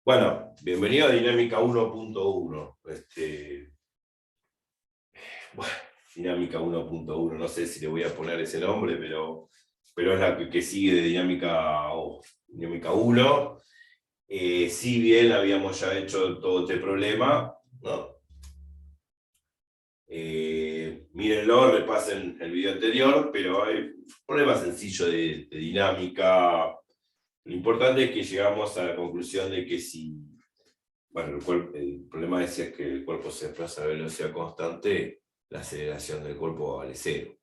Bueno, bienvenido a Dinámica 1.1. Bueno, Dinámica 1.1, no sé si le voy a poner ese nombre, pero es la que sigue de Dinámica 1. Si bien habíamos ya hecho todo este problema, ¿no? Mírenlo, repasen el video anterior, pero hay un problema sencillo de dinámica. Lo importante es que llegamos a la conclusión de que si bueno, el problema decía es que el cuerpo se desplaza a velocidad constante, la aceleración del cuerpo vale cero.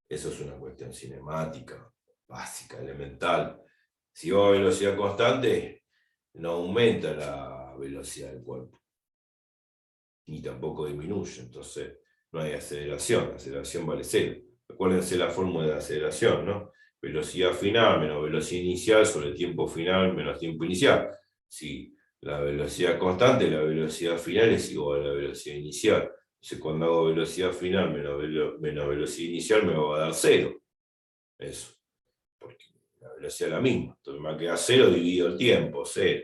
Eso es una cuestión cinemática, básica, elemental. Si va a velocidad constante, no aumenta la velocidad del cuerpo, ni tampoco disminuye, entonces no hay aceleración, la aceleración vale cero. Acuérdense la fórmula de aceleración, ¿no? Velocidad final menos velocidad inicial sobre tiempo final menos tiempo inicial. Si la velocidad constante, la velocidad final es igual a la velocidad inicial. Entonces, cuando hago velocidad final menos velocidad inicial, me va a dar cero. Eso. Porque la velocidad es la misma. Entonces, me va a quedar cero dividido el tiempo, cero.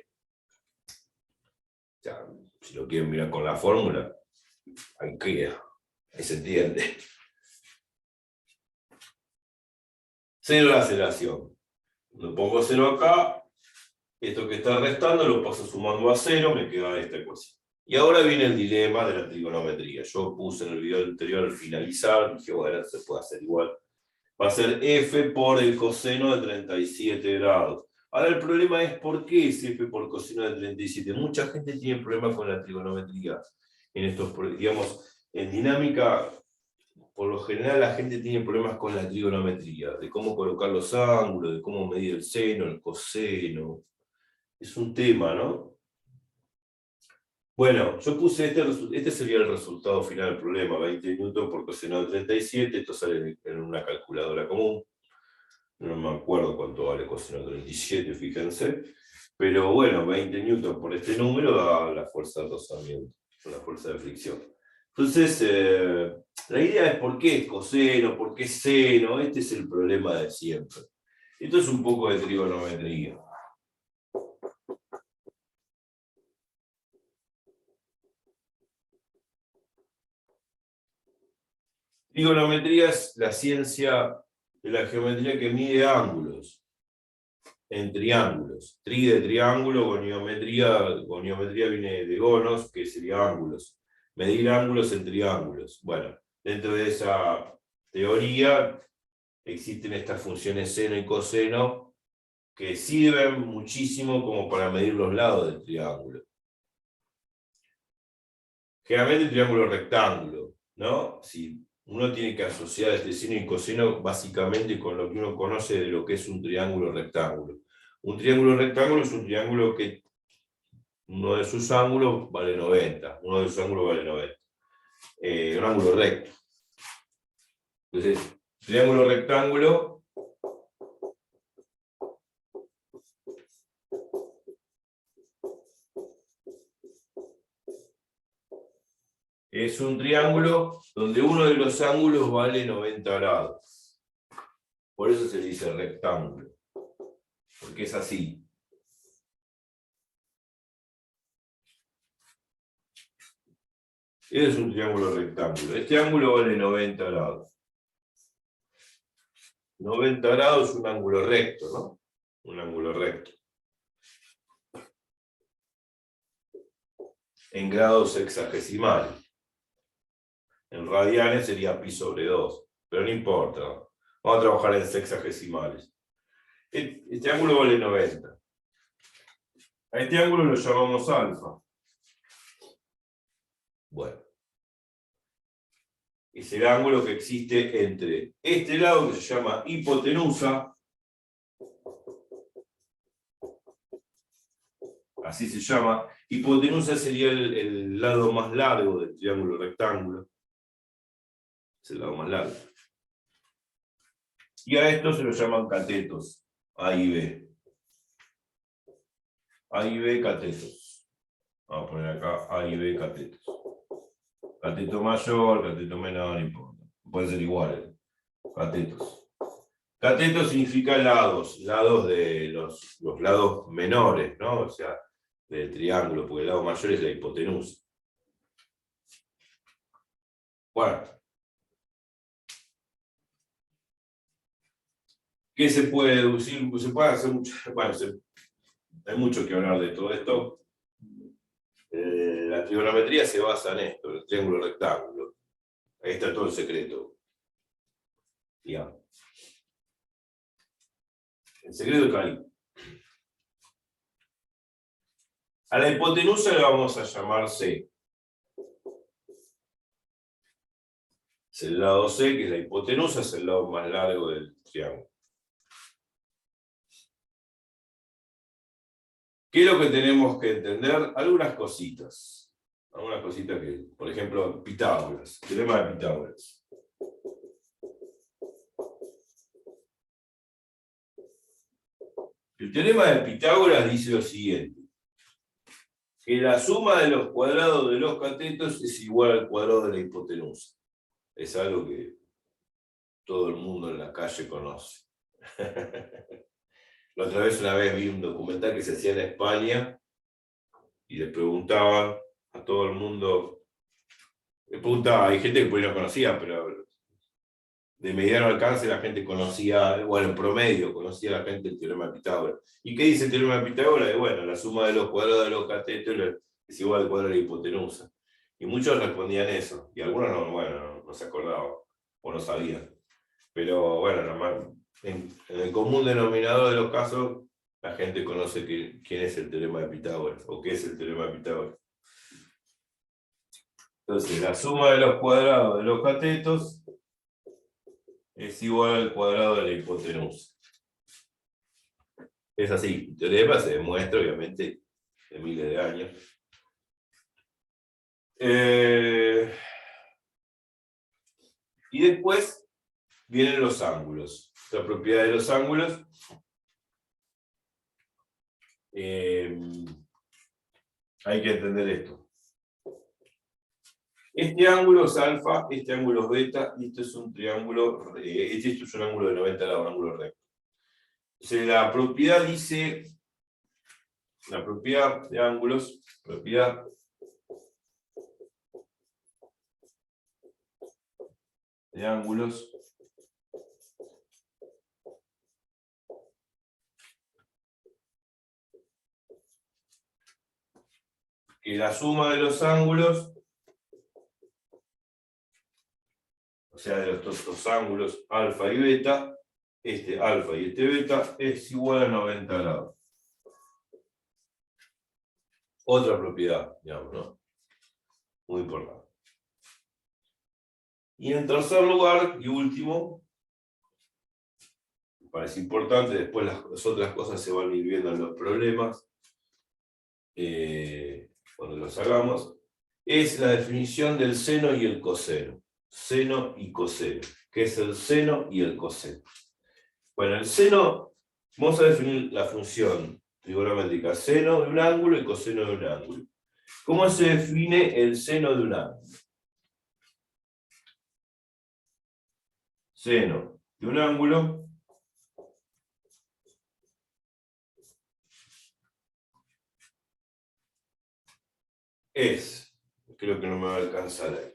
O sea, si lo quieren mirar con la fórmula, ahí queda. Ahí se entiende. Cero la aceleración. Lo pongo cero acá. Esto que está restando lo paso sumando a cero, me queda esta ecuación. Y ahora viene el dilema de la trigonometría. Yo puse en el video anterior al finalizar, dije, bueno, se puede hacer igual. Va a ser f por el coseno de 37 grados. Ahora el problema es por qué es f por coseno de 37. Mucha gente tiene problemas con la trigonometría. En estos, digamos, en dinámica, por lo general la gente tiene problemas con la trigonometría, de cómo colocar los ángulos, de cómo medir el seno, el coseno. Es un tema, ¿no? Bueno, yo puse este sería el resultado final del problema, 20 newton por coseno de 37, esto sale en una calculadora común, no me acuerdo cuánto vale coseno de 37, fíjense, pero bueno, 20 newton por este número da la fuerza de rozamiento, la fuerza de fricción. Entonces, la idea es por qué es coseno, por qué es seno, este es el problema de siempre. Esto es un poco de trigonometría. Trigonometría es la ciencia de la geometría que mide ángulos en triángulos. Tri de triángulo, goniometría viene de gonos, que sería ángulos. Medir ángulos en triángulos. Bueno, dentro de esa teoría existen estas funciones seno y coseno que sirven muchísimo como para medir los lados del triángulo. Generalmente el triángulo rectángulo, ¿no? Si uno tiene que asociar este seno y coseno básicamente con lo que uno conoce de lo que es un triángulo rectángulo. Un triángulo rectángulo es un triángulo que uno de sus ángulos vale 90. Uno de sus ángulos vale 90. Un ángulo recto. Entonces, triángulo rectángulo es un triángulo donde uno de los ángulos vale 90 grados. Por eso se dice rectángulo. Porque es así. Es un triángulo rectángulo. Este ángulo vale 90 grados. 90 grados es un ángulo recto, ¿no? Un ángulo recto. En grados sexagesimales. En radianes sería pi sobre 2. Pero no importa. Vamos a trabajar en sexagesimales. Este ángulo vale 90. A este ángulo lo llamamos alfa. Bueno. Es el ángulo que existe entre este lado que se llama hipotenusa, así se llama. Hipotenusa sería el lado más largo del triángulo rectángulo. Es el lado más largo. Y a esto se lo llaman catetos, A y B. A y B catetos. Vamos a poner acá A y B catetos. Cateto mayor, cateto menor, no importa. Pueden ser iguales. Catetos. Cateto significa lados de los lados menores, ¿no? O sea, del triángulo, porque el lado mayor es la hipotenusa. Bueno. ¿Qué se puede deducir? Se puede hacer mucho, bueno, hay mucho que hablar de todo esto. La trigonometría se basa en esto, el triángulo rectángulo. Ahí está todo el secreto. Digamos. El secreto está ahí. A la hipotenusa le vamos a llamar C. Es el lado C, que es la hipotenusa, es el lado más largo del triángulo. ¿Qué es lo que tenemos que entender? Algunas cositas. Algunas cositas que, por ejemplo, Pitágoras, el teorema de Pitágoras. El teorema de Pitágoras dice lo siguiente: que la suma de los cuadrados de los catetos es igual al cuadrado de la hipotenusa. Es algo que todo el mundo en la calle conoce. La otra vez, una vez vi un documental que se hacía en España y le preguntaban a todo el mundo, le preguntaba, hay gente que por ahí no conocía, pero de mediano alcance la gente conocía, bueno, en promedio conocía la gente el teorema de Pitágoras. ¿Y qué dice el teorema de Pitágoras? Bueno, la suma de los cuadrados de los catetos es igual al cuadrado de la hipotenusa. Y muchos respondían eso, y algunos no, bueno, no se acordaban, o no sabían. Pero bueno, normal, en el común denominador de los casos, la gente conoce quién es el teorema de Pitágoras, o qué es el teorema de Pitágoras. Entonces, la suma de los cuadrados de los catetos es igual al cuadrado de la hipotenusa. Es así, el teorema se demuestra, obviamente, de miles de años. Y después vienen los ángulos. La propiedad de los ángulos. Hay que entender esto. Este ángulo es alfa, este ángulo es beta, y esto es un triángulo, esto es un ángulo de 90 grados, un ángulo recto. Entonces, la propiedad dice, la propiedad de ángulos, propiedad de ángulos que la suma de los ángulos, o sea, de los dos ángulos alfa y beta, este alfa y este beta, es igual a 90 grados. Otra propiedad, digamos, ¿no? Muy importante. Y en tercer lugar, y último, me parece importante, después las otras cosas se van a ir viendo en los problemas, cuando los hagamos, es la definición del seno y el coseno. Seno y coseno. ¿Qué es el seno y el coseno? Bueno, el seno, vamos a definir la función trigonométrica, seno de un ángulo y coseno de un ángulo. ¿Cómo se define el seno de un ángulo? Seno de un ángulo es, creo que no me va a alcanzar ahí,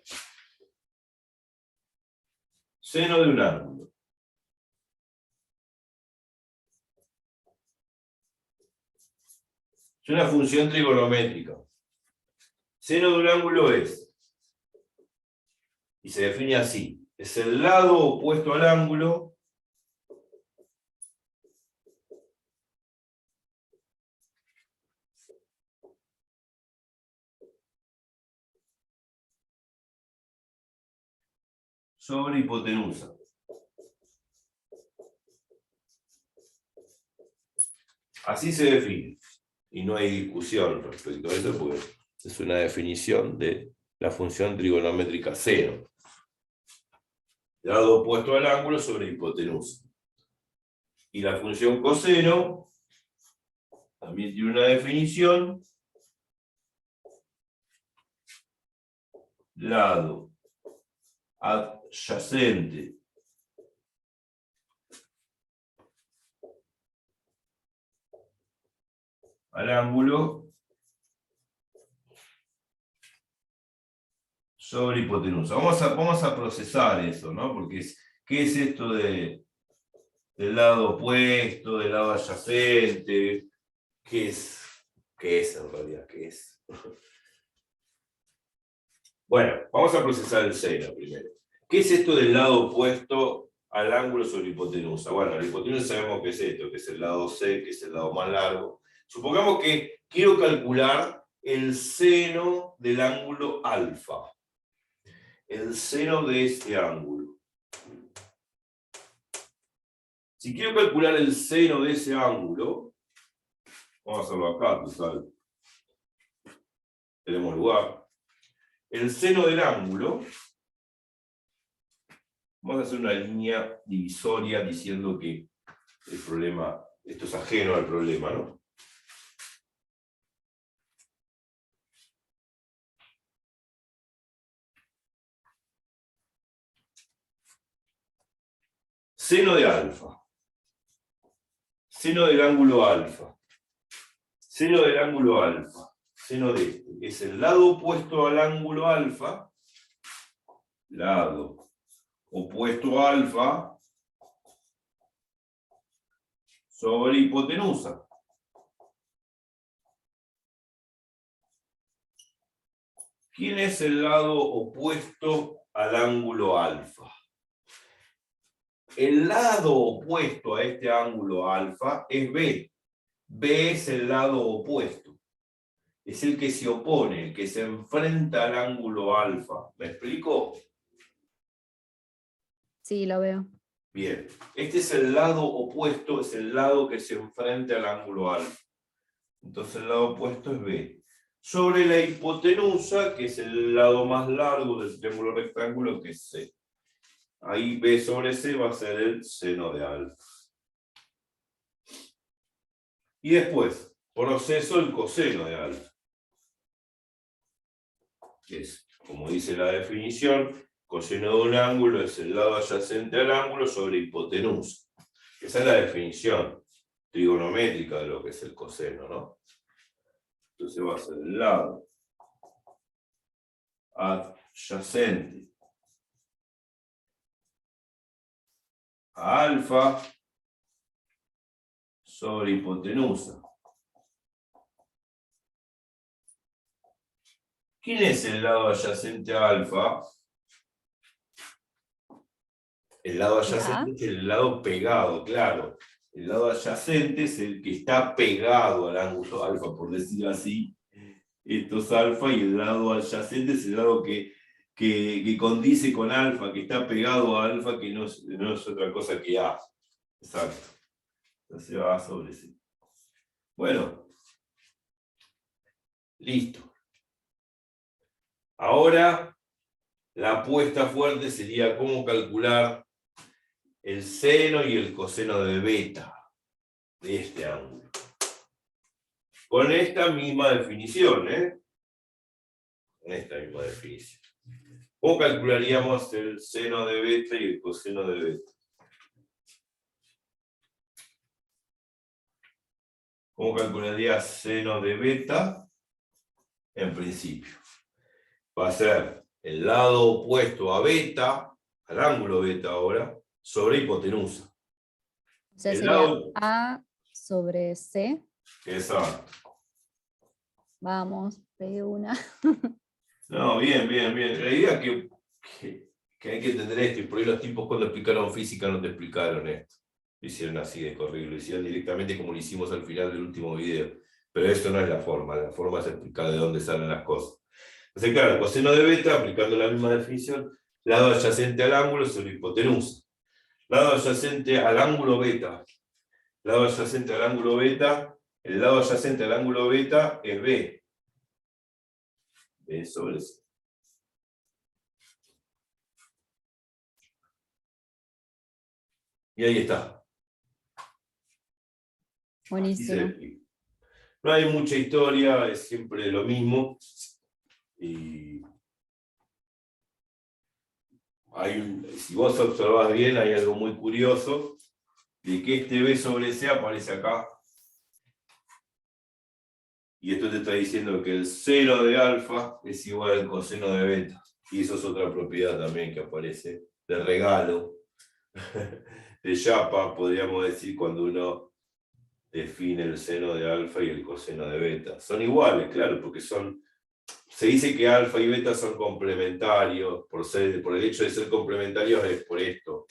seno de un ángulo es una función trigonométrica. Seno de un ángulo es, y se define así, es el lado opuesto al ángulo sobre hipotenusa. Así se define, y no hay discusión respecto a eso, porque es una definición de la función trigonométrica seno. Lado opuesto al ángulo sobre hipotenusa. Y la función coseno también tiene una definición. Lado adyacente al ángulo sobre hipotenusa. Vamos a procesar eso, ¿no? Porque ¿qué es esto del lado opuesto, del lado adyacente? ¿Qué es? ¿Qué es en realidad? ¿Qué es? Bueno, vamos a procesar el seno primero. ¿Qué es esto del lado opuesto al ángulo sobre hipotenusa? Bueno, la hipotenusa sabemos que es esto, que es el lado C, que es el lado más largo. Supongamos que quiero calcular el seno del ángulo alfa. El seno de este ángulo. Si quiero calcular el seno de ese ángulo, vamos a hacerlo acá, total. Tenemos lugar. El seno del ángulo, vamos a hacer una línea divisoria diciendo que el problema, esto es ajeno al problema, ¿no? Seno de alfa. Seno del ángulo alfa. Seno del ángulo alfa. Seno de este. Es el lado opuesto al ángulo alfa. Lado opuesto a alfa sobre hipotenusa. ¿Quién es el lado opuesto al ángulo alfa? El lado opuesto a este ángulo alfa es B. B es el lado opuesto. Es el que se opone, el que se enfrenta al ángulo alfa. ¿Me explico? Sí, lo veo. Bien. Este es el lado opuesto, es el lado que se enfrenta al ángulo alfa. Entonces el lado opuesto es B. Sobre la hipotenusa, que es el lado más largo del triángulo rectángulo, que es C. Ahí B sobre C va a ser el seno de alfa. Y después, proceso el coseno de alfa. Que es, como dice la definición, coseno de un ángulo es el lado adyacente al ángulo sobre hipotenusa. Esa es la definición trigonométrica de lo que es el coseno, ¿no? Entonces va a ser el lado adyacente a alfa sobre hipotenusa. ¿Quién es el lado adyacente a alfa? El lado adyacente es el lado pegado, claro. El lado adyacente es el que está pegado al ángulo alfa, por decirlo así. Esto es alfa y el lado adyacente es el lado que condice con alfa, que está pegado a alfa, que no es otra cosa que A. Exacto. Entonces va A sobre C. Bueno. Listo. Ahora, la apuesta fuerte sería cómo calcular el seno y el coseno de beta de este ángulo. Con esta misma definición, Con esta misma definición. ¿Cómo calcularíamos el seno de beta y el coseno de beta? ¿Cómo calcularía seno de beta? En principio. Va a ser el lado opuesto a beta, al ángulo beta ahora, sobre hipotenusa. O sea, El sería lado... A sobre C. Exacto. Vamos, pegué una. No, bien. La idea es que hay que entender esto, y por ahí los tipos cuando explicaron física no te explicaron esto. Lo hicieron así de corrido, lo hicieron directamente como lo hicimos al final del último video. Pero eso no es la forma es explicar de dónde salen las cosas. Entonces, claro, el coseno de beta, aplicando la misma definición, lado adyacente al ángulo sobre hipotenusa. Lado adyacente al ángulo beta. Lado adyacente al ángulo beta, el lado adyacente al ángulo beta es B. B sobre C. Y ahí está. Buenísimo. No hay mucha historia, es siempre lo mismo. Y si vos observás bien, hay algo muy curioso, de que este B sobre C aparece acá. Y esto te está diciendo que el seno de alfa es igual al coseno de beta. Y eso es otra propiedad también que aparece de regalo, de chapa, podríamos decir, cuando uno define el seno de alfa y el coseno de beta. Son iguales, claro, porque se dice que alfa y beta son complementarios, por el hecho de ser complementarios es por esto,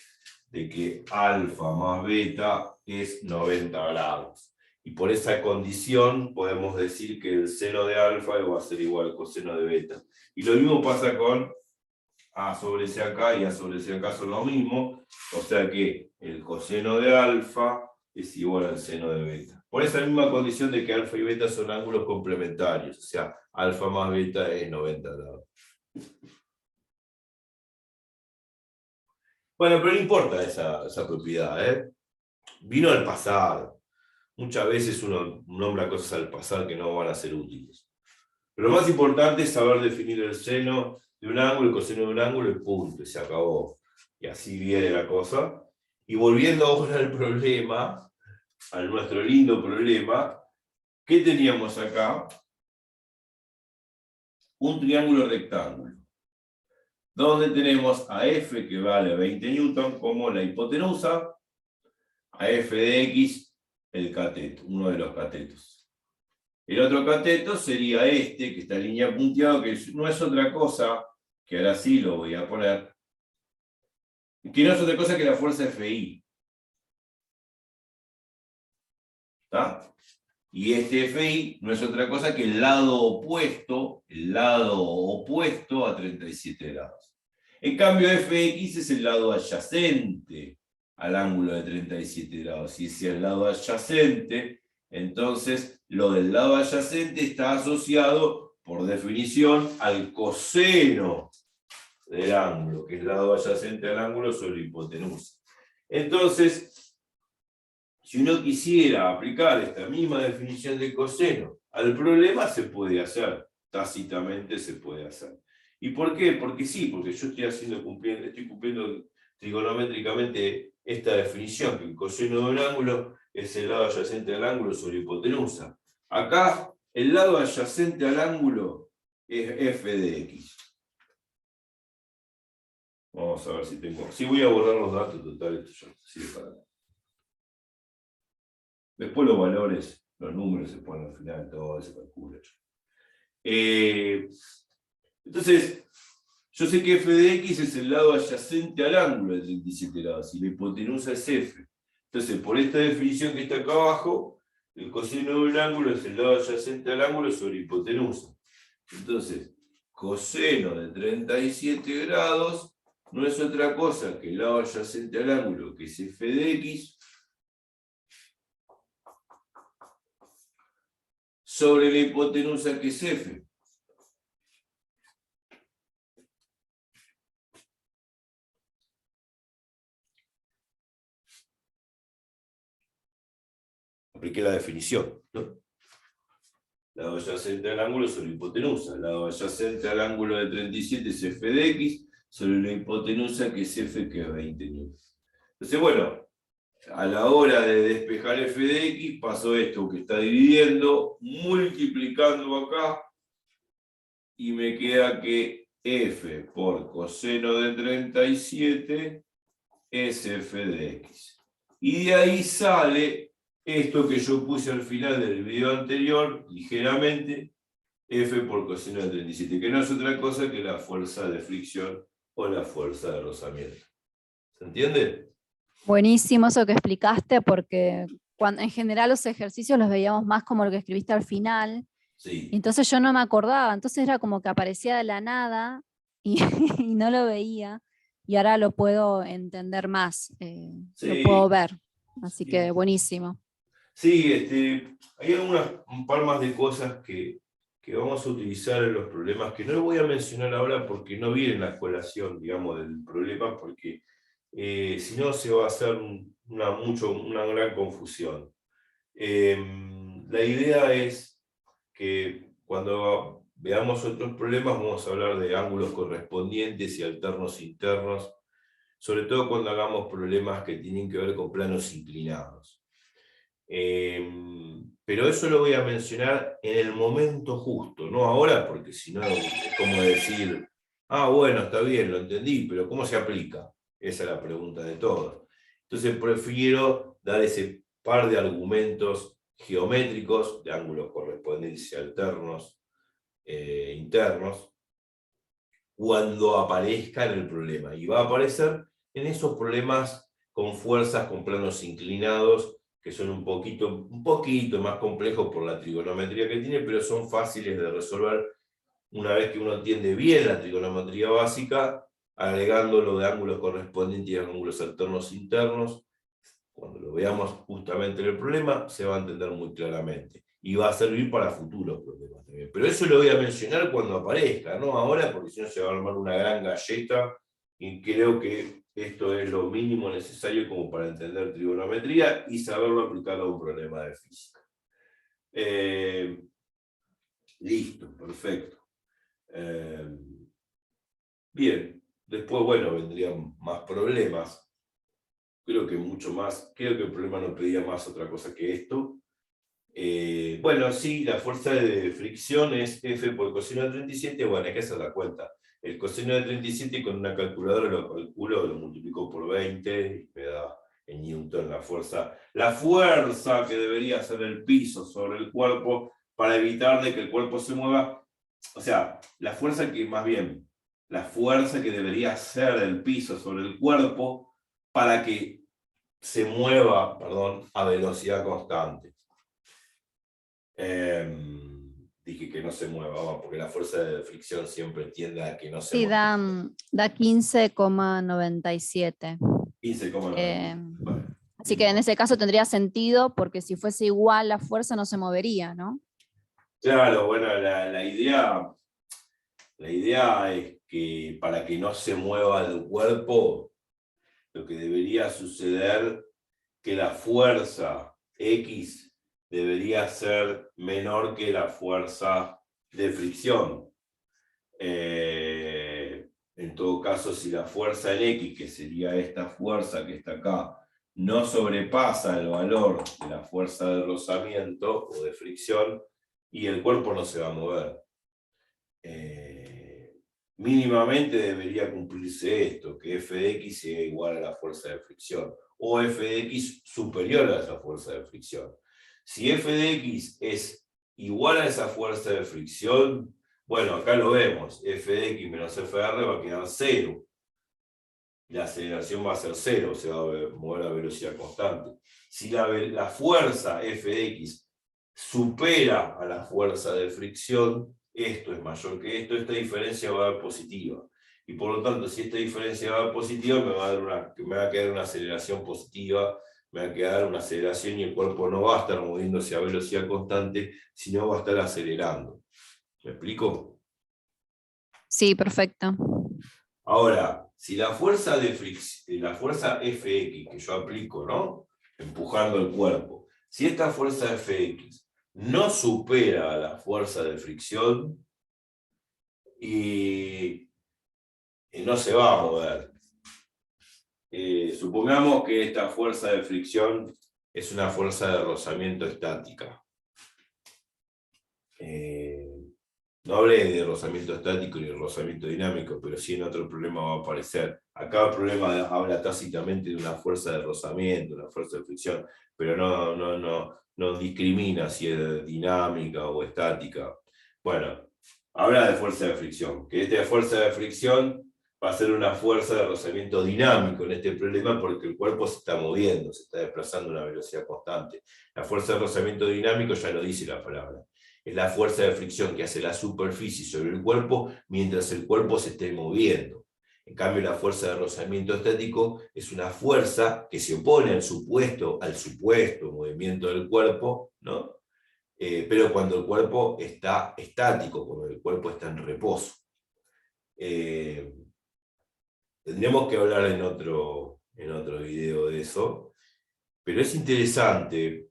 de que alfa más beta es 90 grados. Y por esa condición podemos decir que el seno de alfa va a ser igual al coseno de beta. Y lo mismo pasa con A sobre C acá y A sobre C acá son lo mismo, o sea que el coseno de alfa es igual al seno de beta. Por esa misma condición de que alfa y beta son ángulos complementarios, o sea, alfa más beta es 90 grados. Bueno, pero no importa esa propiedad, ¿eh? Vino al pasado. Muchas veces uno nombra cosas al pasado que no van a ser útiles. Pero lo más importante es saber definir el seno de un ángulo, el coseno de un ángulo y punto, y se acabó. Y así viene la cosa. Y volviendo ahora al problema, a nuestro lindo problema, ¿qué teníamos acá? Un triángulo rectángulo, donde tenemos a F que vale 20 newton como la hipotenusa, a F de X el cateto, uno de los catetos. El otro cateto sería este, que está en línea punteado, que no es otra cosa, que ahora sí lo voy a poner, que no es otra cosa que la fuerza Fi. ¿Está? Y este Fi no es otra cosa que el lado opuesto a 37 grados. En cambio, Fx es el lado adyacente al ángulo de 37 grados. Si es el lado adyacente, entonces lo del lado adyacente está asociado, por definición, al coseno del ángulo, que es el lado adyacente al ángulo sobre hipotenusa. Entonces, si uno quisiera aplicar esta misma definición de coseno al problema, se puede hacer, tácitamente se puede hacer. ¿Y por qué? Porque sí, porque yo estoy cumpliendo trigonométricamente esta definición, que el coseno de un ángulo es el lado adyacente al ángulo sobre hipotenusa. Acá, el lado adyacente al ángulo es f de x. Vamos a ver si tengo... Sí, voy a borrar los datos totales, esto ya sirve para nada. Después los valores, los números se ponen al final, todo se calcula. Entonces, yo sé que f de x es el lado adyacente al ángulo de 37 grados, y la hipotenusa es f. Entonces, por esta definición que está acá abajo, el coseno de un ángulo es el lado adyacente al ángulo sobre hipotenusa. Entonces, coseno de 37 grados no es otra cosa que el lado adyacente al ángulo, que es f de x, sobre la hipotenusa, que es f. Apliqué la definición, ¿no? Lado adyacente al ángulo sobre hipotenusa. Lado adyacente al ángulo de 37 es f de x, sobre la hipotenusa, que es f, que es 20 newton. Entonces, bueno, a la hora de despejar f de x, pasó esto, que está dividiendo, multiplicando acá, y me queda que f por coseno de 37 es f de x. Y de ahí sale esto que yo puse al final del video anterior, ligeramente, f por coseno de 37, que no es otra cosa que la fuerza de fricción o la fuerza de rozamiento. ¿Se entiende? Buenísimo eso que explicaste, porque en general los ejercicios los veíamos más como lo que escribiste al final, Sí. y entonces yo no me acordaba, entonces era como que aparecía de la nada y, y no lo veía, y ahora lo puedo entender más, Sí. lo puedo ver, así Sí. que buenísimo. Sí, hay un par más de cosas que vamos a utilizar en los problemas, que no voy a mencionar ahora porque no viene en la colación, digamos, del problema, porque si no se va a hacer una gran confusión. La idea es que cuando veamos otros problemas vamos a hablar de ángulos correspondientes y alternos internos, sobre todo cuando hagamos problemas que tienen que ver con planos inclinados. Pero eso lo voy a mencionar en el momento justo, no ahora, porque si no es como decir, Ah, bueno, está bien, lo entendí, pero ¿cómo se aplica? Esa es la pregunta de todos. Entonces prefiero dar ese par de argumentos geométricos, de ángulos correspondencia alternos, internos, cuando aparezca en el problema. Y va a aparecer en esos problemas con fuerzas, con planos inclinados, que son un poquito más complejos por la trigonometría que tiene, pero son fáciles de resolver una vez que uno entiende bien la trigonometría básica, agregando lo de ángulos correspondientes y ángulos alternos internos. Cuando lo veamos justamente en el problema, se va a entender muy claramente. Y va a servir para futuros problemas también. Pero eso lo voy a mencionar cuando aparezca, no ahora, porque si no se va a armar una gran galleta, y creo que esto es lo mínimo necesario como para entender trigonometría y saberlo aplicar a un problema de física. Listo, perfecto. Bien, después, bueno, vendrían más problemas. Creo que mucho más, creo que el problema no pedía más otra cosa que esto. Bueno, sí, la fuerza de fricción es F por coseno de 37, bueno, hay que hacer la cuenta. El coseno de 37 con una calculadora lo calculo, lo multiplico por 20 y me da en Newton la fuerza. La fuerza que debería ser el piso sobre el cuerpo para evitar de que el cuerpo se mueva, o sea, la fuerza que más bien, la fuerza que debería ser el piso sobre el cuerpo para que se mueva, perdón, a velocidad constante. Dije que no se mueva, porque la fuerza de fricción siempre tiende a que no se Sí, mueva. da 15,97. 15,9. Bueno, Así que en ese caso tendría sentido, porque si fuese igual la fuerza no se movería, ¿no? claro, bueno, la idea es que para que no se mueva el cuerpo, lo que debería suceder que la fuerza X debería ser menor que la fuerza de fricción. En todo caso, si la fuerza en X, que sería esta fuerza que está acá, no sobrepasa el valor de la fuerza de rozamiento o de fricción, y el cuerpo no se va a mover. Mínimamente debería cumplirse esto, que f de x sea igual a la fuerza de fricción, o f de x superior a esa fuerza de fricción. Si f de x es igual a esa fuerza de fricción, bueno, acá lo vemos, f de x menos f de r va a quedar 0. La aceleración va a ser 0, se va a mover a velocidad constante. Si la fuerza f de x supera a la fuerza de fricción, esto es mayor que esto, esta diferencia va a dar positiva. Y por lo tanto, si esta diferencia va a dar positiva, me va a quedar una aceleración positiva, me va a quedar una aceleración y el cuerpo no va a estar moviéndose a velocidad constante, sino va a estar acelerando. ¿Me explico? Sí, perfecto. Ahora, si la fuerza de fricción, la fuerza Fx que yo aplico, ¿no? Empujando el cuerpo, si esta fuerza Fx no supera a la fuerza de fricción y no se va a mover. Supongamos que esta fuerza de fricción es una fuerza de rozamiento estática. No hablé de rozamiento estático ni de rozamiento dinámico, pero sí en otro problema va a aparecer. Acá el problema habla tácitamente de una fuerza de rozamiento, una fuerza de fricción, pero no discrimina si es dinámica o estática. Bueno, habla de fuerza de fricción, que esta fuerza de fricción va a ser una fuerza de rozamiento dinámico en este problema porque el cuerpo se está moviendo, se está desplazando a una velocidad constante. La fuerza de rozamiento dinámico ya lo dice la palabra. Es la fuerza de fricción que hace la superficie sobre el cuerpo mientras el cuerpo se esté moviendo. En cambio, la fuerza de rozamiento estático es una fuerza que se opone al supuesto movimiento del cuerpo, ¿no? Pero cuando el cuerpo está estático, cuando el cuerpo está en reposo. Tendremos que hablar en otro video de eso, pero es interesante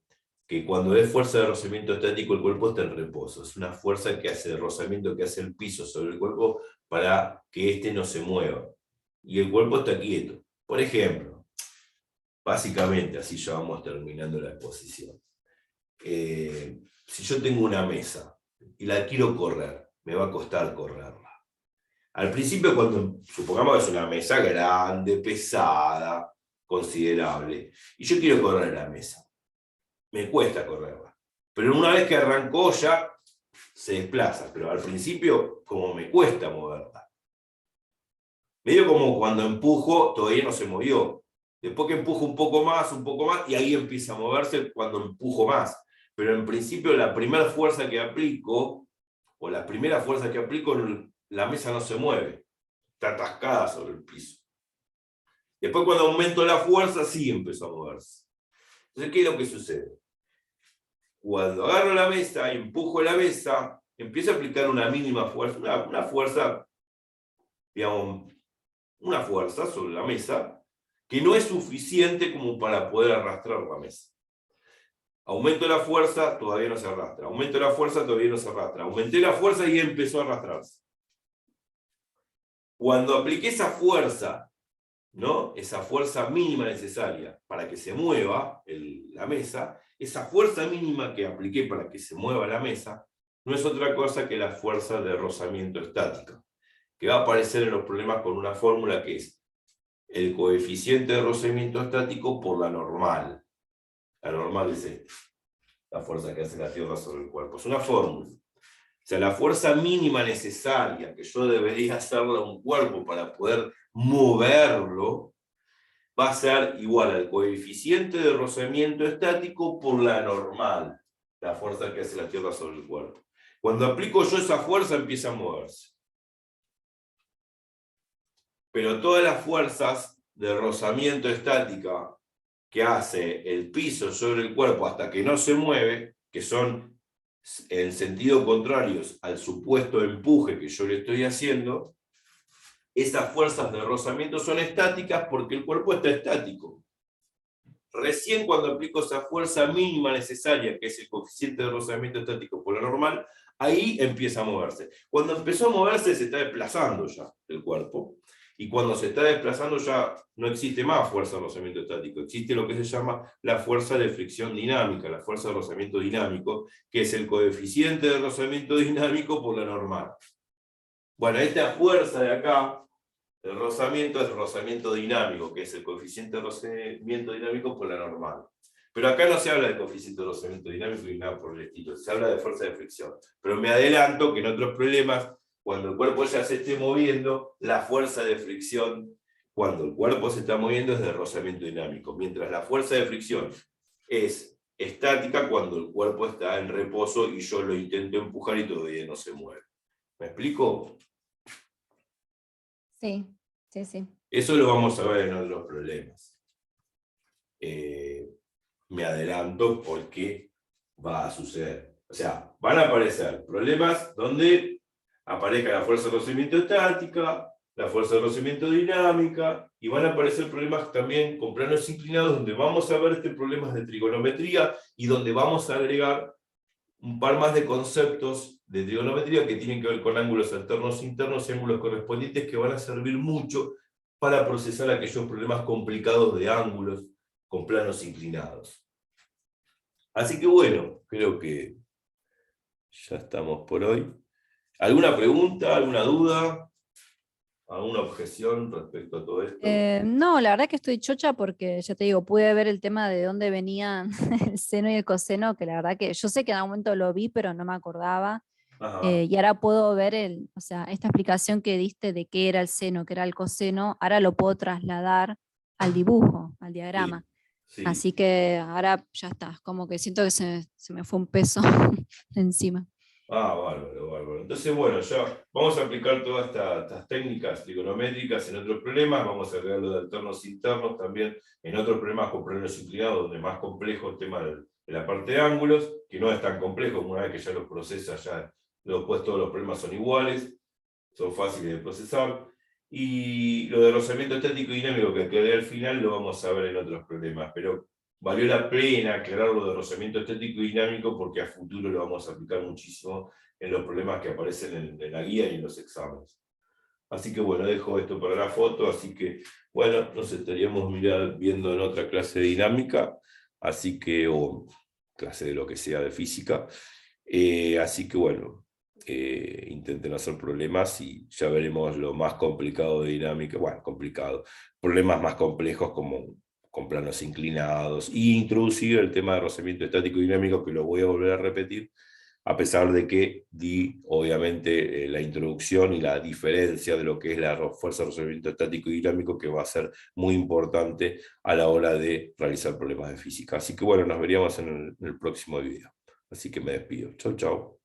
que cuando es fuerza de rozamiento estático el cuerpo está en reposo. Es una fuerza que hace de rozamiento, que hace el piso sobre el cuerpo para que éste no se mueva. Y el cuerpo está quieto. Por ejemplo, básicamente, así ya vamos terminando la exposición. Si yo tengo una mesa y la quiero correr, me va a costar correrla. Al principio, cuando supongamos que es una mesa grande, pesada, considerable, y yo quiero correr la mesa, me cuesta correrla. Pero una vez que arrancó ya se desplaza, pero al principio como me cuesta moverla. Medio como cuando empujo, todavía no se movió. Después que empujo un poco más, y ahí empieza a moverse cuando empujo más. Pero en principio la primera fuerza que aplico, o la primera fuerza que aplico, la mesa no se mueve. Está atascada sobre el piso. Después cuando aumento la fuerza, sí empezó a moverse. Entonces, ¿qué es lo que sucede? Cuando agarro la mesa y empujo la mesa, empiezo a aplicar una mínima fuerza, una fuerza, digamos, una fuerza sobre la mesa, que no es suficiente como para poder arrastrar la mesa. Aumento la fuerza, todavía no se arrastra. Aumento la fuerza, todavía no se arrastra. Aumenté la fuerza y empezó a arrastrarse. Cuando apliqué esa fuerza, ¿no? Esa fuerza mínima necesaria para que se mueva la mesa, esa fuerza mínima que apliqué para que se mueva la mesa, no es otra cosa que la fuerza de rozamiento estática, que va a aparecer en los problemas con una fórmula que es el coeficiente de rozamiento estático por la normal. La normal es esta, la fuerza que hace la Tierra sobre el cuerpo. Es una fórmula. O sea, la fuerza mínima necesaria que yo debería hacerle a un cuerpo para poder moverlo va a ser igual al coeficiente de rozamiento estático por la normal, la fuerza que hace la Tierra sobre el cuerpo. Cuando aplico yo esa fuerza empieza a moverse. Pero todas las fuerzas de rozamiento estática que hace el piso sobre el cuerpo hasta que no se mueve, que son en sentido contrario al supuesto empuje que yo le estoy haciendo, esas fuerzas de rozamiento son estáticas porque el cuerpo está estático. Recién cuando aplico esa fuerza mínima necesaria, que es el coeficiente de rozamiento estático por la normal, ahí empieza a moverse. Cuando empezó a moverse se está desplazando ya el cuerpo. Y cuando se está desplazando ya no existe más fuerza de rozamiento estático, existe lo que se llama la fuerza de fricción dinámica, la fuerza de rozamiento dinámico, que es el coeficiente de rozamiento dinámico por la normal. Bueno, esta fuerza de acá, el rozamiento es rozamiento dinámico, que es el coeficiente de rozamiento dinámico por la normal. Pero acá no se habla de coeficiente de rozamiento dinámico ni nada por el estilo, se habla de fuerza de fricción. Pero me adelanto que en otros problemas, cuando el cuerpo ya se esté moviendo, la fuerza de fricción, cuando el cuerpo se está moviendo, es de rozamiento dinámico, mientras la fuerza de fricción es estática cuando el cuerpo está en reposo y yo lo intento empujar y todavía no se mueve. ¿Me explico? Sí, sí, sí. Eso lo vamos a ver en otros problemas. Me adelanto porque va a suceder. O sea, van a aparecer problemas donde aparezca la fuerza de rozamiento estática, la fuerza de rozamiento dinámica, y van a aparecer problemas también con planos inclinados donde vamos a ver problemas de trigonometría y donde vamos a agregar un par más de conceptos de trigonometría que tienen que ver con ángulos alternos internos y ángulos correspondientes que van a servir mucho para procesar aquellos problemas complicados de ángulos con planos inclinados. Así que bueno, creo que ya estamos por hoy. ¿Alguna pregunta, alguna duda, alguna objeción respecto a todo esto? No, la verdad que estoy chocha porque, ya te digo, pude ver el tema de dónde venían el seno y el coseno, que la verdad que yo sé que en algún momento lo vi, pero no me acordaba. Y ahora puedo ver o sea, esta explicación que diste de qué era el seno, qué era el coseno, ahora lo puedo trasladar al dibujo, al diagrama. Sí. Así que ahora ya está, como que siento que se me fue un peso encima. Bárbaro, bárbaro. Entonces, bueno, ya vamos a aplicar todas estas técnicas trigonométricas en otros problemas, vamos a agregar lo de alternos internos también en otros problemas con planos inclinados, donde es más complejo el tema de la parte de ángulos, que no es tan complejo, una vez que ya los procesas, ya después todos los problemas son iguales, son fáciles de procesar. Y lo de rozamiento estático y dinámico que quedé al final lo vamos a ver en otros problemas, pero valió la pena aclarar lo de rozamiento estático y dinámico porque a futuro lo vamos a aplicar muchísimo en los problemas que aparecen en la guía y en los exámenes. Así que bueno, dejo esto para la foto, así que bueno, nos estaríamos viendo en otra clase de dinámica, así que, o clase de lo que sea de física, así que bueno, intenten hacer problemas y ya veremos lo más complicado de dinámica, bueno, complicado, problemas más complejos como con planos inclinados, e introducir el tema de rozamiento estático y dinámico, que lo voy a volver a repetir, a pesar de que di, obviamente, la introducción y la diferencia de lo que es la fuerza de rozamiento estático y dinámico, que va a ser muy importante a la hora de realizar problemas de física. Así que bueno, nos veríamos en el próximo video. Así que me despido. Chau, chau.